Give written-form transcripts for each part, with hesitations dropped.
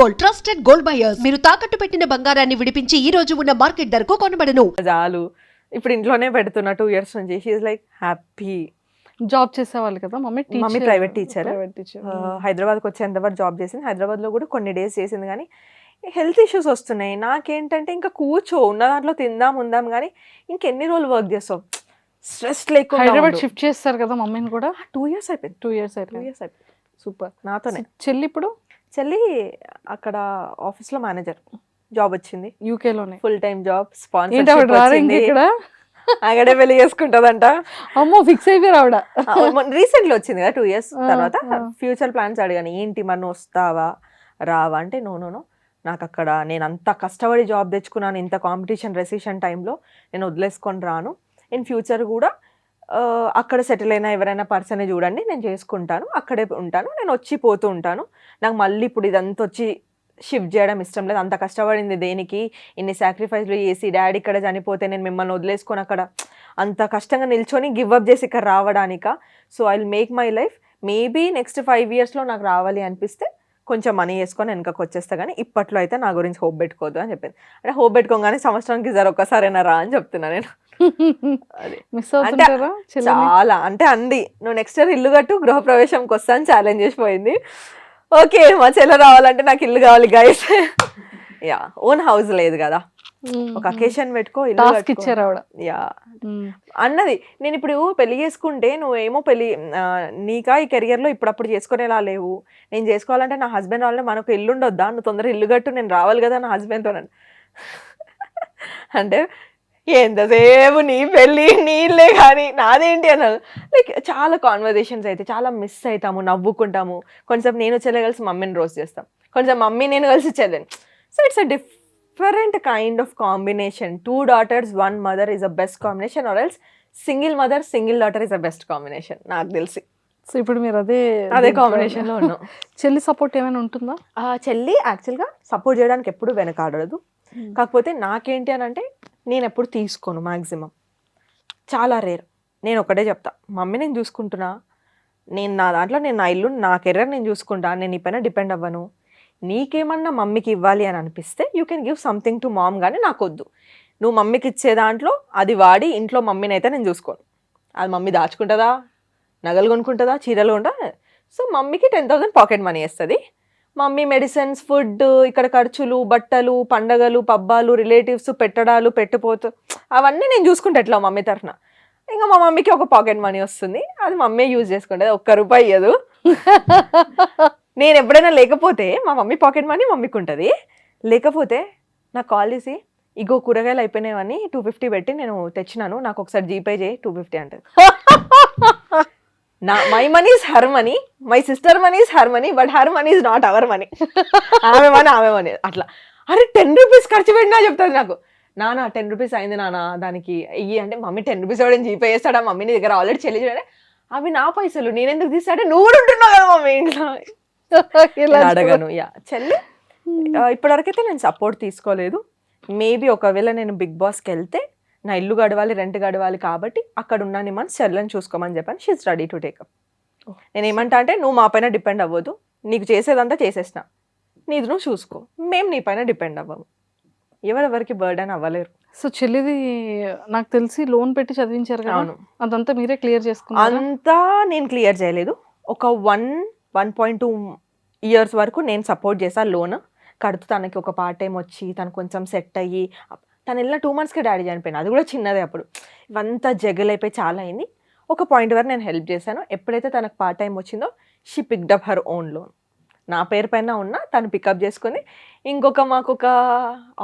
Gold, trusted gold buyers. మీరు తాకట్టు పెట్టిన బంగారాన్ని విడిపించి ఈ రోజు ఉన్న మార్కెట్ ధరకు కొనబడను. చాలు ఇప్పుడు ఇంట్లోనే పెడుతున్నా 2 years నుంచి. She like happy. జాబ్ చేసేవాళ్ళు కదా mummy? Mummy private teacher. Teacher. హైదరాబాద్కి వచ్చేంతవరకు జాబ్ చేసింది. హైదరాబాద్లో కూడా కొన్ని డేస్ చేసింది, కానీ హెల్త్ ఇష్యూస్ వస్తున్నాయి. నాకేంటంటే ఇంకా కూర్చో ఉన్న దాంట్లో తిందాం ఉందాం, కానీ ఇంకెన్ని రోజులు వర్క్ చేస్తావు, స్ట్రెస్ లేకుండా. హైదరాబాద్ షిఫ్ట్ చేస్తారు కదా మమ్మీని కూడా? 2 years అయిపోయింది. 2 years అయిపోయింది. సూపర్. నాతోనే. చెల్లి ఇప్పుడు? చెల్లి అక్కడ ఆఫీస్లో మేనేజర్ జాబ్ వచ్చింది, యూకేలోనే ఫుల్ టైం జాబ్. ఇక్కడ అక్కడే పెళ్లి చేసుకుంటదంట. అమ్మో, ఫిక్స్ అయిపోయారు ఆవిడ. రీసెంట్లీ వచ్చింది కదా 2 years తర్వాత. ఫ్యూచర్ ప్లాన్స్ అడిగాను, ఏంటి మరి నువ్వు వస్తావా రావా అంటే, నో నాకు అక్కడ నేను అంత కష్టపడి జాబ్ తెచ్చుకున్నాను, ఇంత కాంపిటీషన్ రెసిషన్ టైంలో నేను వదిలేసుకొని రాను. ఇన్ ఫ్యూచర్ కూడా అక్కడ సెటిల్ అయినా ఎవరైనా పర్సనే చూడండి, నేను చేసుకుంటాను, అక్కడే ఉంటాను, నేను వచ్చి పోతూ ఉంటాను. నాకు మళ్ళీ ఇప్పుడు ఇదంతా వచ్చి షిఫ్ట్ చేయడం ఇష్టం లేదు. అంత కష్టపడింది దేనికి, ఇన్ని సాక్రిఫైస్లు చేసి డాడీ ఇక్కడ చనిపోతే నేను మిమ్మల్ని వదిలేసుకొని అక్కడ అంత కష్టంగా నిల్చొని గివ్ అప్ చేసి ఇక్కడ రావడానిక. So I will make my life. Maybe next 5 yearsలో నాకు రావాలి అనిపిస్తే కొంచెం మనీ వేసుకొని వెనకకు వచ్చేస్తా, కానీ ఇప్పట్లో అయితే నా గురించి హోప్ పెట్టుకోవద్దు అని చెప్పింది. అంటే హోప్ పెట్టుకోగానే సంవత్సరానికి ఒక్కసారైనా రా అని చెప్తున్నా నేను. మిస్ అవుతుంటారా చాలా అంటే అంది, నువ్వు నెక్స్ట్ ఇయర్ ఇల్లు కట్టు, గృహప్రవేశంకి వస్తాను ఛాలెంజ్ చేసిపోయింది. ఓకే, మా చెల్లె రావాలంటే నాకు ఇల్లు కావాలి గైస్. యా, ఓన్ హౌస్ లేదు కదా, ఒక అకేషన్ పెట్టుకో, ఇల్లు ఇచ్చారు ఆవిడ. యా అన్నది. నేను ఇప్పుడు పెళ్లి చేసుకుంటే నువ్వేమో పెళ్లి నీకా ఈ కెరియర్లో ఇప్పుడప్పుడు చేసుకునేలా లేవు, నేను చేసుకోవాలంటే నా హస్బెండ్ వాళ్ళని మనకు ఇల్లు ఉండొద్దా, నువ్వు తొందరగా ఇల్లు కట్టు, నేను రావాలి కదా నా హస్బెండ్తో. అంటే ఎంతసేపు నీ పెళ్ళి నీళ్ళే కానీ నాదేంటి అన్నారు. లైక్ చాలా కాన్వర్జేషన్స్ అయితే చాలా మిస్ అవుతాము, నవ్వుకుంటాము. కొంచెం నేను చెల్లె కలిసి మమ్మీని రోస్ట్ చేస్తాం, కొంచెం మమ్మీ నేను కలిసి చెల్లెని. So it's a different kind of combination. 2 daughters 1 mother is a best combination, or else single mother single daughter is a best combination నాకు తెలిసి. సో ఇప్పుడు మీరు అదే కాంబినేషన్లో ఉన్నాం. చెల్లి సపోర్ట్ ఏమైనా ఉంటుందా? చెల్లి యాక్చువల్గా సపోర్ట్ చేయడానికి ఎప్పుడు వెనకాడదు. కాకపోతే నాకేంటి అని అంటే, నేను ఎప్పుడు తీసుకోను మ్యాక్సిమం, చాలా రేర్. నేను ఒకటే చెప్తా, మమ్మీ నేను చూసుకుంటున్నా, నేను నా దాంట్లో నేను నా ఇల్లు నా కెరీర్ నేను చూసుకుంటా, నేను నీ పైన డిపెండ్ అవ్వను. నీకేమన్నా మమ్మీకి ఇవ్వాలి అని అనిపిస్తే you can give something to mom, కానీ నాకు వద్దు. నువ్వు మమ్మీకి ఇచ్చే దాంట్లో అది వాడి ఇంట్లో మమ్మీని అయితే నేను చూసుకోను. అది మమ్మీ దాచుకుంటుందా, నగలు కొనుక్కుంటుందా, చీరలు కొంటా. సో మమ్మీకి 10,000 పాకెట్ మనీ వేస్తుంది. మమ్మీ మెడిసిన్స్, ఫుడ్, ఇక్కడ ఖర్చులు, బట్టలు, పండగలు, పబ్బాలు, రిలేటివ్స్, పెట్టడాలు, పెట్టిపోతూ అవన్నీ నేను చూసుకుంటా ఎట్లా మమ్మీ తరఫున. ఇంకా మా మమ్మీకి ఒక పాకెట్ మనీ వస్తుంది, అది మమ్మీ యూజ్ చేసుకుంటుంది. 1 రూపాయి ఇవ్వదు. నేను ఎప్పుడైనా లేకపోతే మా మమ్మీ పాకెట్ మనీ మమ్మీకి ఉంటుంది. లేకపోతే నాకు కాల్ చేసి, ఇగో కూరగాయలు అయిపోయినాయని 250 పెట్టి నేను తెచ్చినాను, నాకు ఒకసారి జీపే చేయి 250 అంటది. My money is her money, my sister money is her money, but her money is not our money. ఆమె మనీ అట్లా. అరే 10 రూపీస్ ఖర్చు పెట్టినా చెప్తుంది నాకు. నానా 10 రూపీస్ అయింది నానా, దానికి ఇయ్యి అంటే, మమ్మీ 10 రూపీస్ ఎవడని జీపే చేస్తాడా, మమ్మీ నీ దగ్గర ఆల్రెడీ చెల్లి చూడే, అవి నా పైసలు నేను ఎందుకు తీస్తాడే, నువ్వు కూడా ఉంటున్నావు కదా మమ్మీ ఇంట్లో. అడగను. యా చెల్లి ఇప్పటివరకైతే నేను సపోర్ట్ తీసుకోలేదు. మేబీ ఒకవేళ నేను బిగ్ బాస్కి వెళ్తే నా ఇల్లు గడవాలి, రెంట్ గడవాలి, కాబట్టి అక్కడ ఉన్నాను మంత్స్ చెల్లని చూసుకోమని చెప్పాను. She is ready to take up. నేను ఏమంటా అంటే, నువ్వు మా పైన డిపెండ్ అవ్వద్దు, నీకు చేసేదంతా చేసేసినా, నీది నువ్వు చూసుకో, మేము నీ పైన డిపెండ్ అవ్వము, ఎవరెవరికి బర్డెన్ అవ్వలేరు. సో చెల్లిది నాకు తెలిసి లోన్ పెట్టి చదివించారు కదా, అదంతా మీరే క్లియర్ చేసుకున్నారు? అంతా నేను క్లియర్ చేయలేదు. ఒక 1.2 years వరకు నేను సపోర్ట్ చేశాను. లోన్ కడుతూ తనకి ఒక పార్ట్ టైం వచ్చి తను కొంచెం సెట్ అయ్యి, తను వెళ్ళిన 2 monthsకి డాడీ చనిపోయింది, అది కూడా చిన్నదే. అప్పుడు ఇవంతా జగలైపోయి చాలా అయింది. ఒక పాయింట్ వరకు నేను హెల్ప్ చేశాను. ఎప్పుడైతే తనకు పార్ట్ టైం వచ్చిందో she picked up her own loan. నా పేరు పైన ఉన్న తను పికప్ చేసుకొని మాకు ఒక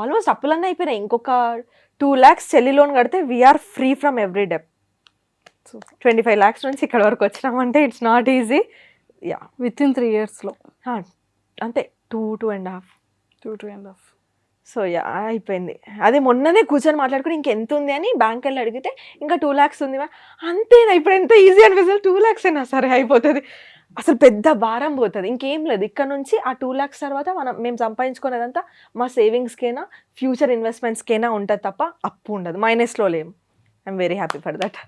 ఆల్మోస్ట్ అప్పులన్నీ అయిపోయినాయి. ఇంకొక 2 lakhs చెల్లి లోన్ కడితే we are free from every debt. 25 lakhs నుంచి ఇక్కడ వరకు వచ్చినామంటే it's not easy. Yeah, within 3 yearsలో అంతే. 2.5. 2.5. సో యా అయిపోయింది. అదే మొన్ననే కూర్చొని మాట్లాడుకుని ఇంకెంత ఉంది అని బ్యాంక్ వెళ్ళి అడిగితే ఇంకా 2 lakhs ఉంది. అంతేనా, ఇప్పుడు ఎంత ఈజీ అనిపిస్తుంది, 2 lakhs అయినా సరే అయిపోతుంది, అసలు పెద్ద భారం పోతుంది, ఇంకేం లేదు. ఇక్కడ నుంచి ఆ 2 lakhs తర్వాత మేము సంపాదించుకునేదంతా మా సేవింగ్స్కైనా ఫ్యూచర్ ఇన్వెస్ట్మెంట్స్కైనా ఉంటుంది తప్ప అప్పు ఉండదు, మైనస్లో లేము. I'm very happy for that.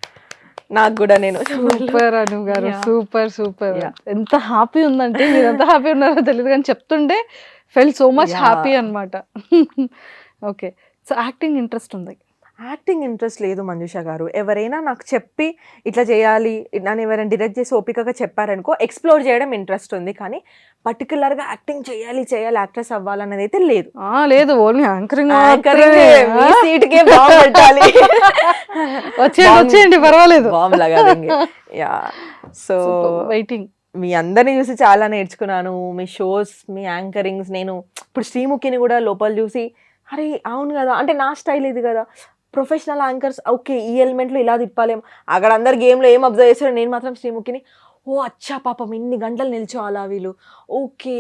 నాకు కూడా నేను సూపర్ అను గారు, సూపర్ ఎంత హ్యాపీ ఉందంటే, మీరు ఎంత హ్యాపీ ఉన్నారో తెలియదు కానీ చెప్తుంటే ఫెల్ సో మచ్ Yeah. హ్యాపీ అన్నమాట. ఓకే. సో యాక్టింగ్ ఇంట్రెస్ట్ ఉంది. యాక్టింగ్ ఇంట్రెస్ట్ లేదు మంజుష గారు. ఎవరైనా నాకు చెప్పి ఇట్లా చేయాలి, నన్ను ఎవరైనా డైరెక్ట్ చేసి ఓపికగా చెప్పారనుకో ఎక్స్‌ప్లోర్ చేయడం ఇంట్రెస్ట్ ఉంది. కానీ పర్టిక్యులర్‌గా యాక్టింగ్ చేయాలి, యాక్ట్రెస్ అవ్వాలన్నది అయితే లేదు. లేదు ఓన్లీ యాంకరింగ్ యాంకరింగ్ మీ సీట్‌కే బాంబ్ పెట్టాలి. వచ్చేయండి పర్వాలేదు. బాంబ్ లగా దేంగే. యాహ్! So waiting. మీ అందరిని చూసి చాలా నేర్చుకున్నాను. మీ షోస్, మీ యాంకరింగ్స్ నేను ఇప్పుడు శ్రీముఖిని కూడా లోపల చూసి అరే అవును కదా, అంటే నా స్టైల్ ఇది కదా, ప్రొఫెషనల్ యాంకర్స్ ఓకే ఈ ఎలిమెంట్లో ఇలా తిప్పాలేం, అక్కడ అందరు గేమ్లో ఏం అబ్జర్వ్ చేస్తారో నేను మాత్రం శ్రీముఖిని ఓ అచ్చా పాపం ఇన్ని గంటలు నిల్చోవాలా వీళ్ళు, ఓకే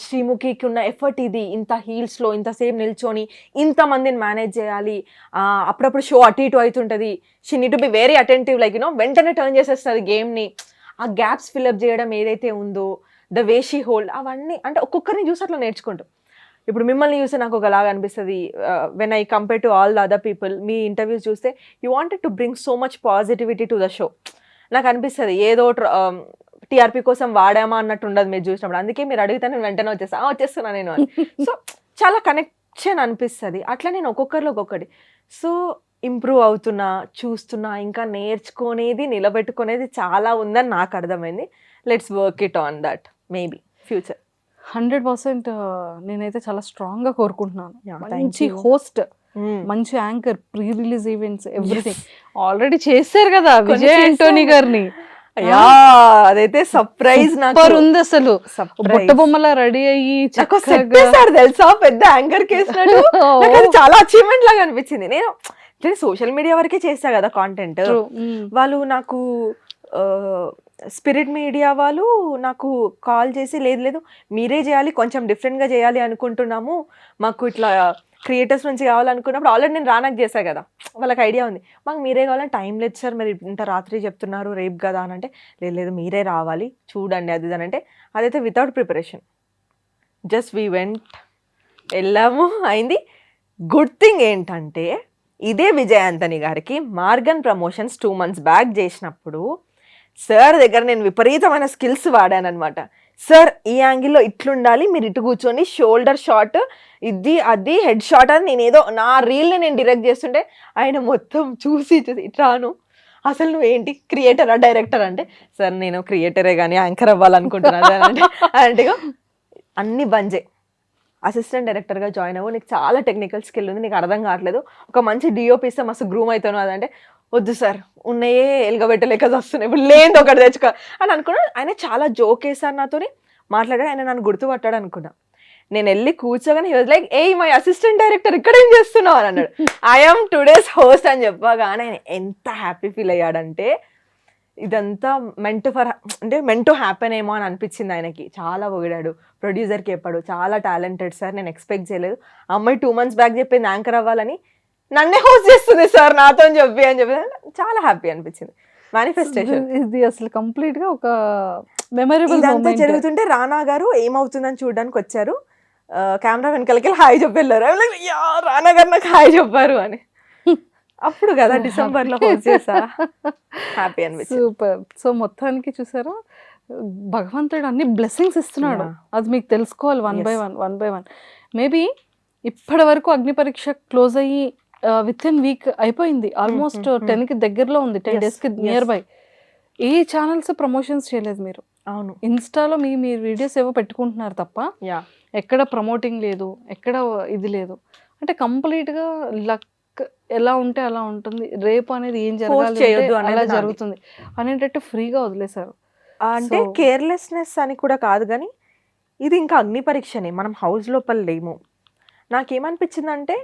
శ్రీముఖికి ఉన్న ఎఫర్ట్ ఇది, ఇంత హీల్స్లో ఇంతసేపు నిల్చొని ఇంతమందిని మేనేజ్ చేయాలి, అప్పుడప్పుడు షో అటు ఇటు అవుతుంటుంది, she need to be very attentive, like you know వెంటనే టర్న్ చేసేస్తుంది గేమ్ని, ఆ గ్యాప్స్ ఫిల్అప్ చేయడం ఏదైతే ఉందో ద వే షీ హోల్డ్, అవన్నీ అంటే ఒక్కొక్కరిని చూసి అట్లా నేర్చుకుంటాం. ఇప్పుడు మిమ్మల్ని చూస్తే నాకు ఒకలాగా అనిపిస్తుంది, when I compare to all the other people. మీ ఇంటర్వ్యూస్ చూస్తే you wanted to bring so much positivity to the show. నాకు అనిపిస్తుంది ఏదో టీఆర్పీ కోసం వాడామా అన్నట్టు ఉండదు మీరు చూసినప్పుడు, అందుకే మీరు అడిగితే నేను వెంటనే వచ్చేస్తున్నా నేను అని. సో చాలా కనెక్షన్ అనిపిస్తుంది. అట్లా నేను ఒక్కొక్కరిలో ఒక్కొక్కటి సో ఇంప్రూవ్ అవుతున్నా, చూస్తున్నా, ఇంకా నేర్చుకునేది నిలబెట్టుకునేది చాలా ఉందని నాకు అర్థమైంది. Let's work it on that maybe future. 100% నేనైతే చాలా స్ట్రాంగ్ గా కోరుకుంటున్నాను. Yeah, thank మంచి you. హోస్ట్, మంచి anchor, pre release events, everything already చేశారు కదా విజయ్ ఆంటోనీ గారిని. అయ్యా అదైతే సర్ప్రైజ్ నాకు సూపర్ ఉంది అసలు. Surprise. బుట్ట బొమ్మలా రెడీ అయ్యి నాకు చక్కగా చెప్పేశారు తెలుసా పెద్ద యాంకర్ కేసినట్టు. నాకు అది చాలా అచీవ్మెంట్ లాగా అనిపించింది. నేను సోషల్ మీడియా వరకే చేసా కదా కాంటెంట్. True. వాళ్ళు నాకు స్పిరిట్ మీడియా వాళ్ళు నాకు కాల్ చేసి లేదు మీరే చేయాలి, కొంచెం డిఫరెంట్గా చేయాలి అనుకుంటున్నాము, మాకు ఇట్లా క్రియేటర్స్ నుంచి కావాలనుకున్నప్పుడు ఆల్రెడీ నేను రానాకు చేశాను కదా, వాళ్ళకి ఐడియా ఉంది, మాకు మీరే కావాలని టైం లేదు సార్, మరి ఇంత రాత్రి చెప్తున్నారు రేపు కదా అని అంటే లేదు మీరే రావాలి చూడండి అది అని అంటే అదైతే without preparation just we went, వెళ్ళాము అయింది. గుడ్ థింగ్ ఏంటంటే ఇదే విజయ్ ఆంటనీ గారికి మార్గన్ ప్రమోషన్స్ 2 months బ్యాక్ చేసినప్పుడు సార్ దగ్గర నేను విపరీతమైన స్కిల్స్ వాడాను అనమాట. సార్ ఈ యాంగిల్లో ఇట్లుండాలి, మీరు ఇటు కూర్చొని షోల్డర్ షాట్ ఇది అది హెడ్ షాట్ అని నేను ఏదో నా రీల్ని నేను డైరెక్ట్ చేస్తుంటే ఆయన మొత్తం చూసి ఇట్లాను అసలు నువ్వు ఏంటి క్రియేటరా డైరెక్టర్ అంటే సార్ నేను క్రియేటరే కానీ యాంకర్ అవ్వాలనుకుంటున్నాను అంటే అన్ని బంజే, అసిస్టెంట్ డైరెక్టర్గా జాయిన్ అవ్వు, నీకు చాలా టెక్నికల్ స్కిల్ ఉంది, నీకు అర్థం కావట్లేదు, ఒక మంచి డిఓపి ఇస్తే మస్తు గ్రూమ్ అవుతాను అదంటే వద్దు సార్ ఉన్నాయే ఎలుగబెట్టలేక వస్తున్నాయి, ఇప్పుడు లేని ఒకటి తెచ్చుకో అని అనుకున్నాను. ఆయన చాలా జోక్ వేసారు నాతోని మాట్లాడాడు, ఆయన నన్ను గుర్తుపట్టాడు అనుకున్నా. నేను వెళ్ళి కూర్చోగానే he was like a my assistant director ఇక్కడ ఏం చేస్తున్నావు అని అన్నాడు. ఐఎమ్ టుడేస్ హోస్ట్ అని చెప్పగానే ఆయన ఎంత హ్యాపీ ఫీల్ అయ్యాడంటే ఇదంతా మెంట్ టు హ్యాపెన్ ఏమో అని అనిపించింది ఆయనకి. చాలా పొగిడాడు, ప్రొడ్యూసర్కి చెప్పాడు చాలా టాలెంటెడ్ సార్, నేను ఎక్స్పెక్ట్ చేయలేదు, అమ్మాయి 2 months బ్యాక్ చెప్పింది యాంకర్ అవ్వాలని, నన్నే హోస్ట్ చేస్తుంది సార్ నాతో అని చెప్పి చాలా హ్యాపీ అనిపించింది. మేనిఫెస్టేషన్ ఇది అసలు కంప్లీట్ గా ఒక మెమరబుల్ ఇదంతా మూమెంట్. జరుగుతుంటే రానా గారు ఏమవుతుందని చూడడానికి వచ్చారు, కెమెరా వెనకాలకి హాయ్ చెప్పి వెళ్ళారు. రానా గారు నాకు హాయ్ చెప్పారు అని అప్పుడు కదా డిసెంబర్లో హోస్ట్ చేసా, హ్యాపీ అనిపించింది. సూపర్. సో మొత్తానికి చూసారా భగవంతుడు అన్ని బ్లెస్సింగ్స్ ఇస్తున్నాడు, అది మీకు తెలుసుకోవాలి వన్ బై వన్. మేబీ ఇప్పటి వరకు అగ్ని పరీక్ష క్లోజ్ అయ్యి విత్ ఇన్ వీక్ అయిపోయింది, ఆల్మోస్ట్ 10కి దగ్గరలో ఉంది, 10 days కి near by. A channels promotions చేయలేదు మీరు? అవును, ఇన్స్టాలో మీ వీడియోస్ ఏవో పెట్టుకుంటున్నారు తప్ప ఎక్కడ ప్రమోటింగ్ లేదు, ఎక్కడ ఇది లేదు. అంటే కంప్లీట్గా లక్ ఎలా ఉంటే అలా ఉంటుంది, రేపు అనేది ఏం జరగాలి చేయొద్దు అలా అనేది జరుగుతుంది అనేటట్టు ఫ్రీగా వదిలేశారు. అంటే కేర్లెస్నెస్ అని కూడా కాదు, కానీ ఇది ఇంకా అగ్ని పరీక్షనే, మనం హౌస్ లోపల లేము. నాకేమనిపించిందంటే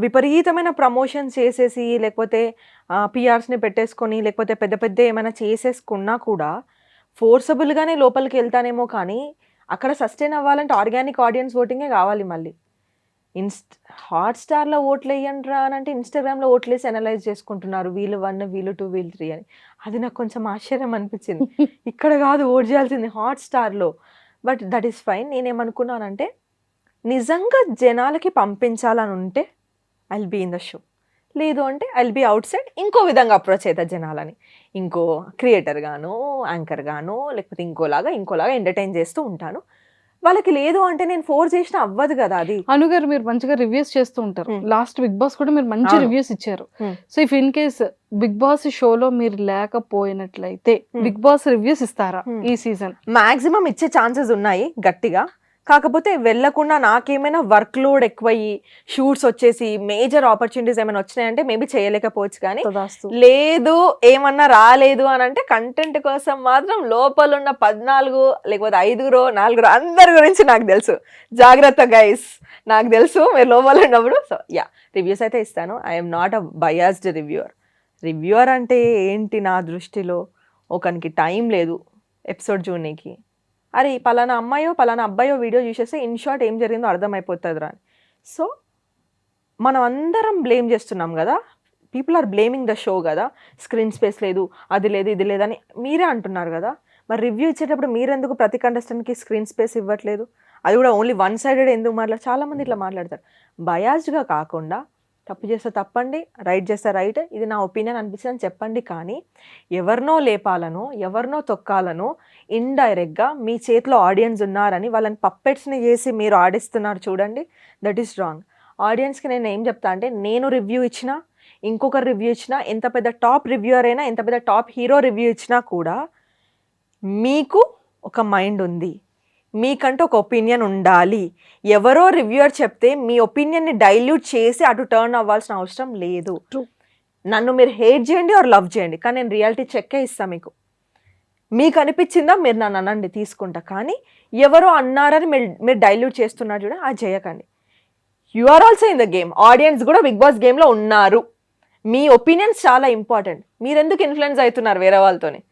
విపరీతమైన ప్రమోషన్స్ చేసేసి లేకపోతే పిఆర్స్ని పెట్టేసుకొని లేకపోతే పెద్ద పెద్ద ఏమైనా చేసేసుకున్నా కూడా ఫోర్సబుల్గానే లోపలికి వెళ్తానేమో, కానీ అక్కడ సస్టైన్ అవ్వాలంటే ఆర్గానిక్ ఆడియన్స్ ఓటింగే కావాలి. మళ్ళీ హాట్స్టార్లో ఓట్లు వేయండి రా అని అంటే ఇన్స్టాగ్రామ్లో ఓట్లు వేసి అనలైజ్ చేసుకుంటున్నారు, వీళ్ళు 1 వీళ్ళు 2 వీళ్ళు 3 అని. అది నాకు కొంచెం ఆశ్చర్యం అనిపించింది. ఇక్కడ కాదు ఓట్ చేయాల్సింది హాట్స్టార్లో, బట్ దట్ ఈస్ ఫైన్. నేనేమనుకున్నానంటే నిజంగా జనాలకి పంపించాలని ఉంటే I will be in the show, లేదు అంటే I will be outside ఇంకో విధంగా అప్రోచ్ అవుతా జనాలని, ఇంకో క్రియేటర్ గానో యాంకర్ గానో లేకపోతే ఇంకోలాగా ఎంటర్టైన్ చేస్తూ ఉంటాను. వాళ్ళకి లేదు అంటే నేను ఫోర్స్ చేసినా అవ్వదు కదా అది. అనుగారు మీరు మంచిగా రివ్యూస్ చేస్తూ ఉంటారు. లాస్ట్ బిగ్ బాస్ కూడా మీరు మంచి అవును. రివ్యూస్ ఇచ్చారు. Hmm. So if in case Bigg Boss షోలో మీరు లేకపోయినట్లయితే బిగ్ బాస్ రివ్యూస్ ఇస్తారా ఈ సీజన్? మాక్సిమం ఇచ్చే ఛాన్సెస్ ఉన్నాయి గట్టిగా. కాకపోతే వెళ్ళకుండా నాకేమైనా వర్క్ లోడ్ ఎక్కువయ్యి షూట్స్ వచ్చేసి మేజర్ ఆపర్చునిటీస్ ఏమైనా వచ్చినాయంటే మేబీ చేయలేకపోవచ్చు. కానీ లేదు ఏమన్నా రాలేదు అని అంటే కంటెంట్ కోసం మాత్రం లోపల ఉన్న 14 లేకపోతే 5 అందరి గురించి నాకు తెలుసు. జాగ్రత్త గైస్, నాకు తెలుసు మీరు లోపల ఉన్నప్పుడు. సో యా, రివ్యూస్ అయితే ఇస్తాను. I'm not a biased reviewer అంటే ఏంటి నా దృష్టిలో, ఒకనికి టైం లేదు ఎపిసోడ్ చూడనీకి. అరే పలానా అమ్మాయో పలానా అబ్బాయో వీడియో చూసేస్తే ఇన్ షార్ట్ ఏం జరిగిందో అర్థమైపోతుంది రా అని. సో మనం అందరం బ్లేమ్ చేస్తున్నాం కదా, people are blaming the show కదా, స్క్రీన్ స్పేస్ లేదు, అది లేదు, ఇది లేదని మీరే అంటున్నారు కదా. మరి రివ్యూ ఇచ్చేటప్పుడు మీరెందుకు ప్రతి కంటెస్టెంట్కి స్క్రీన్ స్పేస్ ఇవ్వట్లేదు? అది కూడా ఓన్లీ వన్ సైడెడ్ ఎందుకు చాలామంది ఇట్లా మాట్లాడతారు. బయాస్డ్గా కాకుండా తప్పు చేస్తే తప్పండి, రైట్ చేస్తే రైట్, ఇది నా ఒపీనియన్ అనిపిస్తుందని చెప్పండి. కానీ ఎవరినో లేపాలనో ఎవరినో తొక్కాలనో ఇండైరెక్ట్గా మీ చేతిలో ఆడియన్స్ ఉన్నారని వాళ్ళని పప్పెట్స్ని చేసి మీరు ఆడిస్తున్నారు చూడండి, దట్ ఈస్ రాంగ్. ఆడియన్స్కి నేను ఏం చెప్తా అంటే, నేను రివ్యూ ఇచ్చినా ఇంకొకరు రివ్యూ ఇచ్చినా, ఎంత పెద్ద టాప్ రివ్యూవర్ అయినా, ఎంత పెద్ద టాప్ హీరో రివ్యూ ఇచ్చినా కూడా మీకు ఒక మైండ్ ఉంది, మీకంటూ ఒక ఒపీనియన్ ఉండాలి. ఎవరో రివ్యూవర్ చెప్తే మీ ఒపీనియన్ని డైల్యూట్ చేసి అటు టర్న్ అవ్వాల్సిన అవసరం లేదు. నన్ను మీరు హేట్ చేయండి ఆర్ లవ్ చేయండి, కానీ నేను రియాలిటీ చెక్కే ఇస్తాను మీకు అనిపించిందా మీరు నన్ను అనండి, తీసుకుంటా. కానీ ఎవరో అన్నారని మీరు డైల్యూట్ చేస్తున్నారు చూడ, అది చేయకండి. You are also in the game. Audience కూడా బిగ్ బాస్ గేమ్లో ఉన్నారు. మీ ఒపీనియన్స్ చాలా ఇంపార్టెంట్. మీరెందుకు ఇన్ఫ్లుయెన్స్ అవుతున్నారు వేరే వాళ్ళతోని?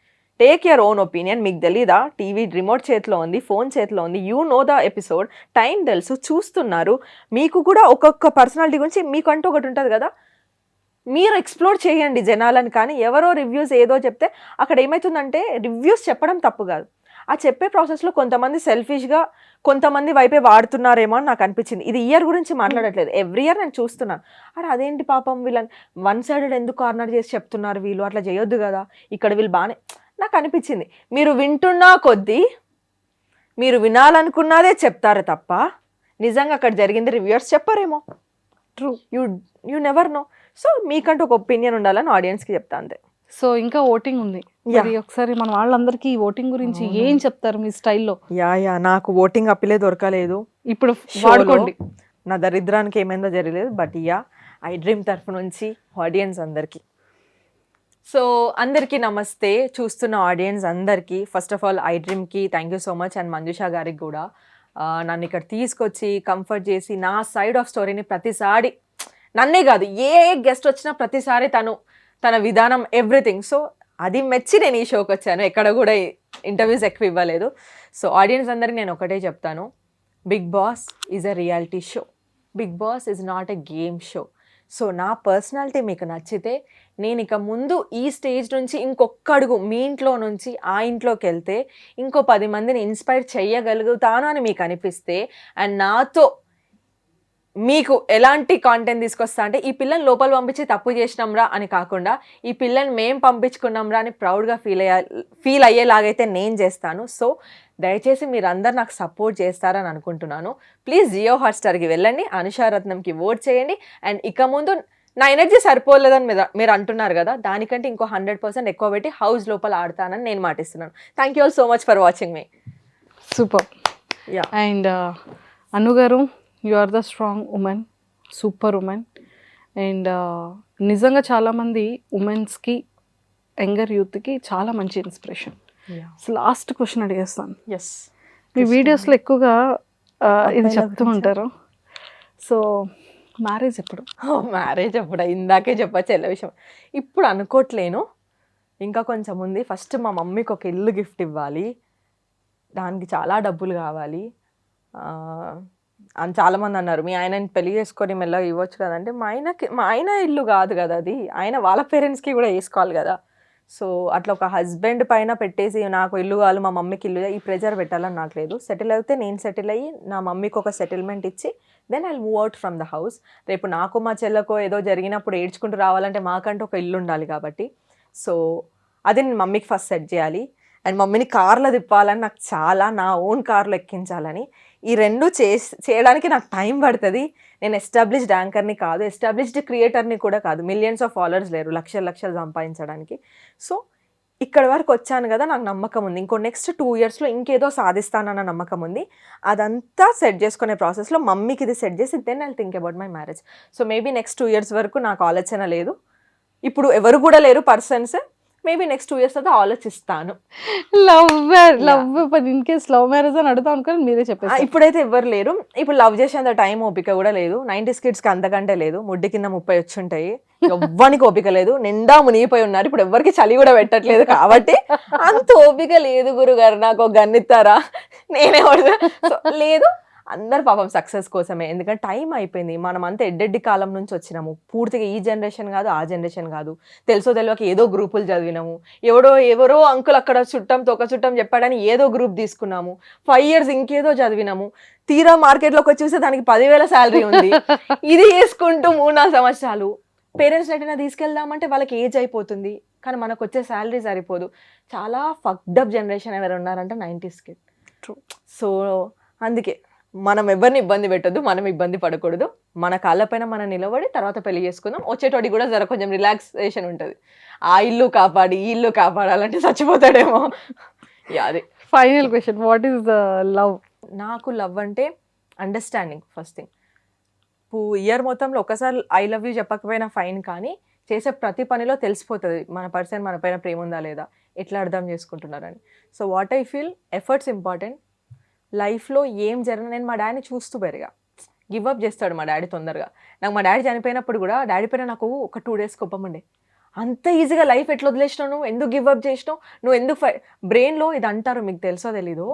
Take your own opinion. మీకు తెలీదా, టీవీ రిమోట్ చేతిలో ఉంది, ఫోన్ చేతిలో ఉంది, you know the episode, time తెలుసు, చూస్తున్నారు. మీకు కూడా ఒక్కొక్క పర్సనాలిటీ గురించి మీకంటూ ఒకటి ఉంటుంది కదా, మీరు ఎక్స్ప్లోర్ చేయండి జనాలని. కానీ ఎవరో రివ్యూస్ ఏదో చెప్తే అక్కడ ఏమవుతుందంటే, రివ్యూస్ చెప్పడం తప్పు కాదు, ఆ చెప్పే ప్రాసెస్లో కొంతమంది సెల్ఫిష్గా కొంతమంది వైపే వాడుతున్నారేమో అని నాకు అనిపించింది. ఇది ఇయర్ గురించి మాట్లాడట్లేదు, ఎవ్రీ ఇయర్ నేను చూస్తున్నాను. అరే అదేంటి పాపం వీళ్ళని వన్ సైడెడ్ ఎందుకు కార్నర్ చేసి చెప్తున్నారు వీళ్ళు, అట్లా చేయొద్దు కదా, ఇక్కడ వీళ్ళు బాగానే నాకు అనిపించింది. మీరు వింటున్నా కొద్దీ మీరు వినాలనుకున్నదే చెప్తారు తప్ప నిజంగా అక్కడ జరిగింది రివ్యూవర్స్ చెప్పారేమో. True, you never know. So మీకంటూ ఒక ఒపీనియన్ ఉండాలని ఆడియన్స్కి చెప్తా అంతే. సో ఇంకా ఓటింగ్ ఉంది, ఒకసారి మన వాళ్ళందరికీ ఓటింగ్ గురించి ఏం చెప్తారు మీ స్టైల్లో? యా నాకు ఓటింగ్ అప్పిలే దొరకలేదు ఇప్పుడు, వాడుకోండి. నా దరిద్రానికి ఏమైందో జరగలేదు. బట్ ఐ డ్రీమ్ తరఫు నుంచి ఆడియన్స్ అందరికీ, సో అందరికీ నమస్తే. చూస్తున్న ఆడియన్స్ అందరికీ ఫస్ట్ ఆఫ్ ఆల్ ఐ డ్రీమ్కి thank you so much, and Manjusha గారికి కూడా నన్ను ఇక్కడ తీసుకొచ్చి కంఫర్ట్ చేసి నా సైడ్ ఆఫ్ స్టోరీని ప్రతిసారి, నన్నే కాదు ఏ గెస్ట్ వచ్చినా ప్రతిసారి తన విధానం ఎవ్రీథింగ్. సో అది మెచ్చి నేను ఈ షోకి వచ్చాను, ఎక్కడ కూడా ఇంటర్వ్యూస్ ఎక్కువ ఇవ్వలేదు. సో ఆడియన్స్ అందరికి నేను ఒకటే చెప్తాను, Bigg Boss is a reality show, Bigg Boss is not a game show. So నా పర్సనాలిటీ మీకు నచ్చితే నేను ఇక ముందు ఈ స్టేజ్ నుంచి ఇంకొక అడుగు మీ ఇంట్లో నుంచి ఆ ఇంట్లోకి వెళ్తే ఇంకో 10 మందిని ఇన్స్పైర్ చేయగలుగుతాను అని మీకు అనిపిస్తే, అండ్ నాతో మీకు ఎలాంటి కాంటెంట్ తీసుకొస్తా అంటే, ఈ పిల్లని లోపల పంపించి తప్పు చేసినాంరా అని కాకుండా, ఈ పిల్లని మేము పంపించుకున్నాంరా అని ప్రౌడ్గా ఫీల్ అయ్యేలాగైతే నేను చేస్తాను. సో దయచేసి మీరు అందరు నాకు సపోర్ట్ చేస్తారని అనుకుంటున్నాను. ప్లీజ్ జియో హాట్స్టార్కి వెళ్ళండి, అనుషారత్నంకి ఓట్ చేయండి. అండ్ ఇక ముందు నా ఎనర్జీ సరిపోలేదని మీరు అంటున్నారు కదా, దానికంటే ఇంకో 100% ఎక్కువ పెట్టి హౌస్ లోపల ఆడతానని నేను మాటిస్తున్నాను. Thank you all so much for watching మీ. సూపర్. యా, అండ్ అను గారు, you are the strong women, super women. And నిజంగా చాలామంది ఉమెన్స్కి, యంగర్ యూత్కి చాలా మంచి ఇన్స్పిరేషన్. లాస్ట్ క్వశ్చన్ అడిగేస్తాను. ఎస్, మీ వీడియోస్లో ఎక్కువగా ఇది చెప్తూ ఉంటారు. సో మ్యారేజ్ ఎప్పుడు? మ్యారేజ్ ఎప్పుడు ఇందాకే చెప్పచ్చు ఎలా విషయం, ఇప్పుడు అనుకోవట్లేను, ఇంకా కొంచెం ఉంది. ఫస్ట్ మా మమ్మీకి ఒక ఇల్లు గిఫ్ట్ ఇవ్వాలి, దానికి చాలా డబ్బులు కావాలి అని చాలామంది అన్నారు. మీ ఆయనని పెళ్లి చేసుకొని మెల్లగా ఇవ్వచ్చు కదంటే, మా ఆయన ఇల్లు కాదు కదా అది, ఆయన వాళ్ళ పేరెంట్స్కి కూడా వేసుకోవాలి కదా. సో అట్లా ఒక హస్బెండ్ పైన పెట్టేసి నాకు ఇల్లు కావాలి, మా మమ్మీకి ఇల్లు, ఈ ప్రెజర్ పెట్టాలని నాకు లేదు. సెటిల్ అయితే నేను సెటిల్ అయ్యి నా మమ్మీకి ఒక సెటిల్మెంట్ ఇచ్చి then I move out from the house. రేపు నాకు మా చెల్లెకో ఏదో జరిగినప్పుడు ఏడ్చుకుంటూ రావాలంటే మాకంటూ ఒక ఇల్లు ఉండాలి కాబట్టి, సో అది నేను మమ్మీకి ఫస్ట్ సెట్ చేయాలి. అండ్ మమ్మీని కార్లో తిప్పాలని నాకు చాలా, నా ఓన్ కార్లో ఎక్కించాలని. ఈ రెండు చేయడానికి నాకు టైం పడుతుంది. నేను ఎస్టాబ్లిష్డ్ యాంకర్ని కాదు, ఎస్టాబ్లిష్డ్ క్రియేటర్ని కూడా కాదు, మిలియన్స్ ఆఫ్ ఫాలోవర్స్ లేరు లక్షలు లక్షలు సంపాదించడానికి. సో ఇక్కడ వరకు వచ్చాను కదా, నాకు నమ్మకం ఉంది ఇంకో నెక్స్ట్ 2 yearsలో ఇంకేదో సాధిస్తానన్న నమ్మకం ఉంది. అదంతా సెట్ చేసుకునే ప్రాసెస్లో మమ్మీకి ఇది సెట్ చేసి then I think about my marriage. So maybe next 2 years వరకు నాకు ఆలోచన లేదు. ఇప్పుడు ఎవరు కూడా లేరు పర్సన్స్. మేబీ నెక్స్ట్ 2 years తర్వాత ఆలోచిస్తాను. Love in case love marriage అని అడుగుతాం అనుకోని మీరే చెప్పేసి. ఇప్పుడైతే ఎవరు లేరు. ఇప్పుడు లవ్ చేసేంత టైం ఓపిక కూడా లేదు. 90s kidsకి అంతకంటే లేదు. ముడ్డి కింద 30 వచ్చి ఉంటాయి. ఎవ్వనికి ఓపిక లేదు. నిండా మునిగిపోయి ఉన్నారు. ఇప్పుడు ఎవరికి చలి కూడా పెట్టట్లేదు కాబట్టి అంత ఓపిక లేదు. గురుగారు నాకు ఒక గన్నిస్తారా, నేనే లేదు. అందరు పాపం సక్సెస్ కోసమే. ఎందుకంటే టైం అయిపోయింది. మనం అంతా ఎడ్డెడ్డి కాలం నుంచి వచ్చినాము. పూర్తిగా ఈ జనరేషన్ కాదు, ఆ జనరేషన్ కాదు. తెలుసో తెలియక ఏదో గ్రూపులు చదివినాము. ఎవరో అంకుల్ అక్కడ తొక్క చుట్టం చెప్పాడని ఏదో గ్రూప్ తీసుకున్నాము. 5 years ఇంకేదో చదివినాము. తీరా మార్కెట్లోకి వచ్చి చూస్తే దానికి 10,000 శాలరీ ఉంది. ఇది చేసుకుంటూ 3-4 సంవత్సరాలు పేరెంట్స్ ఎటైనా తీసుకెళ్దామంటే వాళ్ళకి ఏజ్ అయిపోతుంది. కానీ మనకు వచ్చే శాలరీ సరిపోదు. చాలా ఫక్డప్ జనరేషన్ ఎవరు ఉన్నారంటే 90s kid. ట్రూ. సో అందుకే మనం ఎవరిని ఇబ్బంది పెట్టొద్దు, మనం ఇబ్బంది పడకూడదు. మన కాళ్ళపైన మనం నిలబడి తర్వాత పెళ్లి చేసుకుందాం. వచ్చేటోడి కూడా జర కొంచెం రిలాక్సేషన్ ఉంటుంది. ఆ ఇల్లు కాపాడి ఈ ఇల్లు కాపాడాలంటే చచ్చిపోతాడేమో. అది final question, what is the love? నాకు లవ్ అంటే అండర్స్టాండింగ్ ఫస్ట్ థింగ్. ఇయర్ మొత్తంలో ఒకసారి ఐ లవ్ యూ చెప్పకపోయినా ఫైన్, కానీ చేసే ప్రతి పనిలో తెలిసిపోతుంది మన పర్సన్ మన పైన ప్రేమ ఉందా లేదా, ఎట్లా అర్థం చేసుకుంటున్నారని. So what I feel, efforts important. లైఫ్లో ఏం జరిగినా నేను మా డాడీని చూస్తూ పెరిగా. గివ్ అప్ చేస్తాడు మా డాడీ తొందరగా. నాకు మా డాడీ చనిపోయినప్పుడు కూడా డాడీ పైన నాకు ఒక 2 days కోపం ఉండే. అంత ఈజీగా లైఫ్ ఎట్లా వదిలేసినావు, నువ్వు ఎందుకు గివ్ అప్ చేసినావు, నువ్వు ఎందుకు బ్రెయిన్లో ఇది అంటారు, మీకు తెలుసో తెలీదు,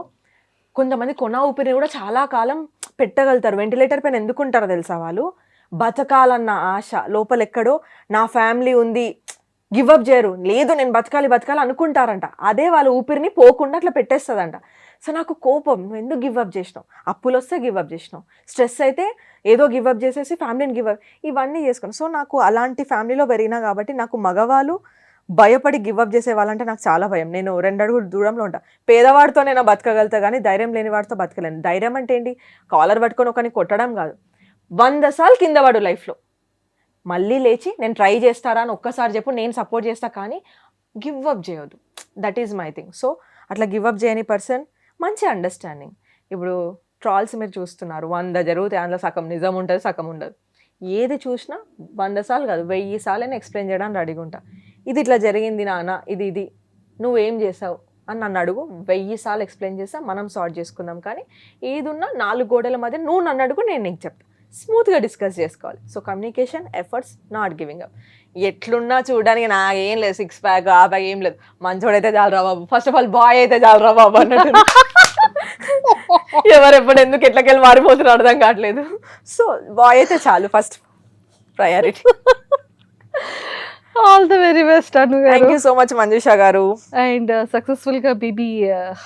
కొంతమంది కొన ఊపిరిని కూడా చాలా కాలం పెట్టగలుగుతారు. వెంటిలేటర్ పైన ఎందుకు ఉంటారో తెలుసా వాళ్ళు, బతకాలన్న ఆశ లోపల ఎక్కడో, నా ఫ్యామిలీ ఉంది, గివ్ అప్ చేయరు, లేదు నేను బతకాలి అనుకుంటారంట. అదే వాళ్ళ ఊపిరిని పోకుండా అట్లా పెట్టేస్తుందంట. సో నాకు కోపం, నువ్వు ఎందుకు గివ్ అప్ చేసినావు, అప్పులు వస్తే గివ్ అప్ చేసినావు, స్ట్రెస్ అయితే ఏదో గివ్ అప్ చేసేసి ఫ్యామిలీని గివ్ అప్, ఇవన్నీ చేసుకున్నాను. సో నాకు అలాంటి ఫ్యామిలీలో పెరిగినా కాబట్టి నాకు మగవాళ్ళు భయపడి గివ్ అప్ చేసే వాళ్ళంటే నాకు చాలా భయం. నేను 2 అడుగులు దూరంలో ఉంటా. పేదవాడితో నేను బతకగలుగుతా కానీ ధైర్యం లేని వాడితో బతకలేను. ధైర్యం అంటే ఏంటి, కాలర్ పట్టుకొని ఒకరిని కొట్టడం కాదు, 100 సార్లు కింద పడు లైఫ్లో మళ్ళీ లేచి నేను ట్రై చేస్తారా అని ఒక్కసారి చెప్పు, నేను సపోర్ట్ చేస్తా, కానీ గివ్ అప్ చేయొద్దు. That is my thing. So అట్లా గివ్ అప్ చేయని పర్సన్, మంచి అండర్స్టాండింగ్. ఇప్పుడు ట్రాల్స్ మీరు చూస్తున్నారు, 100 జరుగుతాయి, అందులో సగం నిజం ఉంటుంది, సగం ఉండదు. ఏది చూసినా 100 సార్లు కాదు 1000 సార్లు ఎక్స్ప్లెయిన్ చేయడానికి రెడీగా ఉంటా. ఇది ఇట్లా జరిగింది నాన్న, ఇది నువ్వేం చేసావు అని నన్ను అడుగు, 1000 సార్లు ఎక్స్ప్లెయిన్ చేస్తా, మనం సార్ట్ చేసుకుందాం. కానీ ఏదున్నా 4 గోడల మధ్య నువ్వు నన్ను అడుగు, నేను నీకు చెప్తాను, స్మూత్గా డిస్కస్ చేసుకోవాలి. So communication, efforts, not giving up. ఎట్లున్నా చూడడానికి నాకేం లేదు, 6 ప్యాక్ ఆ ప్యాక్ ఏం లేదు, మంచోడైతే చాలు రా బాబు, ఫస్ట్ ఆఫ్ ఆల్ బాయ్ అయితే చాలు రా బాబు అన్నట్టు. ఎవరెప్పుడు ఎందుకు ఎట్లకెళ్ళి మారిపోతున్నారు అర్థం కావట్లేదు. సో బాయ్ అయితే చాలు, first priority. All the very best Anu గారు. Thank you so much Manjusha గారు. అండ్ సక్సెస్ఫుల్ గా బీబీ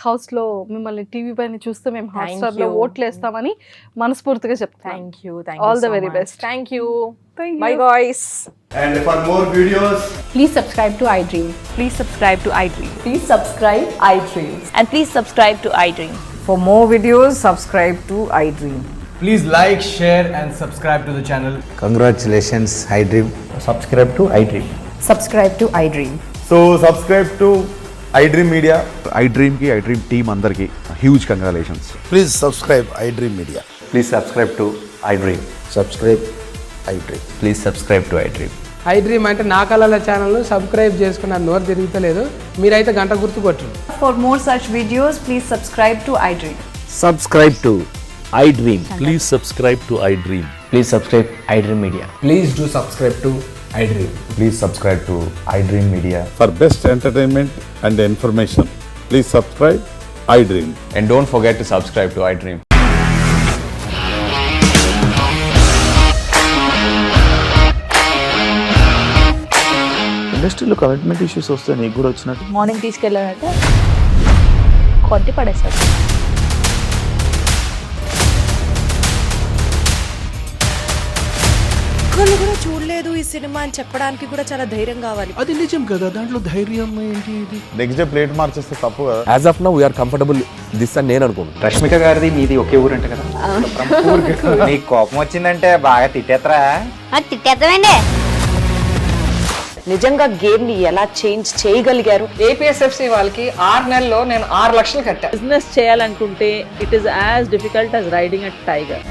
హౌస్ లో మిమ్మల్ని టీవీ పైన చూస్తే మేము హాట్స్టార్ లో ఓట్లు వేస్తామని మనస్ఫూర్తిగా చెప్తాం. Thank you. All the very best. Thank you. Bye guys. And for more videos, Please subscribe to iDream. Please subscribe to iDream. Please subscribe iDream. And please subscribe to iDream. For more videos, subscribe to iDream. please like, share and subscribe to the channel. Congratulations, iDream. Subscribe to iDream. Subscribe to iDream. So subscribe to iDream Media. iDream ki iDream team andarki huge congratulations. Please subscribe iDream Media. Please subscribe to iDream. Subscribe iDream. Please subscribe to iDream. iDream అంటే నా కళల channel subscribe చేసుకున్న నోరు తిరుగుతలేదు, మీరైతే గంట గుర్తు కొట్టండి. For more such videos, please subscribe to iDream. Subscribe to iDream. Please subscribe to iDream. Please subscribe iDream Media. Please do subscribe to iDream. Please subscribe to iDream Media. For best entertainment and information, please subscribe iDream. And don't forget to subscribe to iDream. ఇండస్ట్రీలో commitment issues వస్తే నీకు కూడా వచ్చినట్టు morning తీసుకెళ్ళాలంటే కొట్టి పడేస్తాడు. ఒక్కళ్ళు కూడా చూడలేదు ఈ సినిమా అని చెప్పడానికి కూడా చాలా ధైర్యం కావాలి. అది నిజం కదా, దాంట్లో ధైర్యం ఏంటి? ఇది నెక్స్ట్ డే ప్లేట్ మార్చేస్తే తప్పు కదా. As of now we are comfortable this అని నేను అనుకుంటున్నాను. రష్మిక గారిది మీది ఒకే ఊరంట కదా? నీకు కోపం వచ్చిందంటే బాగా తిట్టేత్తరా? తిట్టేద్దామండి. నిజంగా గేమ్ ని ఎలా చేంజ్ చేయగలిగారు? ఏపీఎస్ఎఫ్సి వాళ్ళకి 6 నెలల్లో నేను 6 లక్షలు కట్టా. బిజినెస్ చేయాలనుకుంటే it is as difficult as riding a tiger.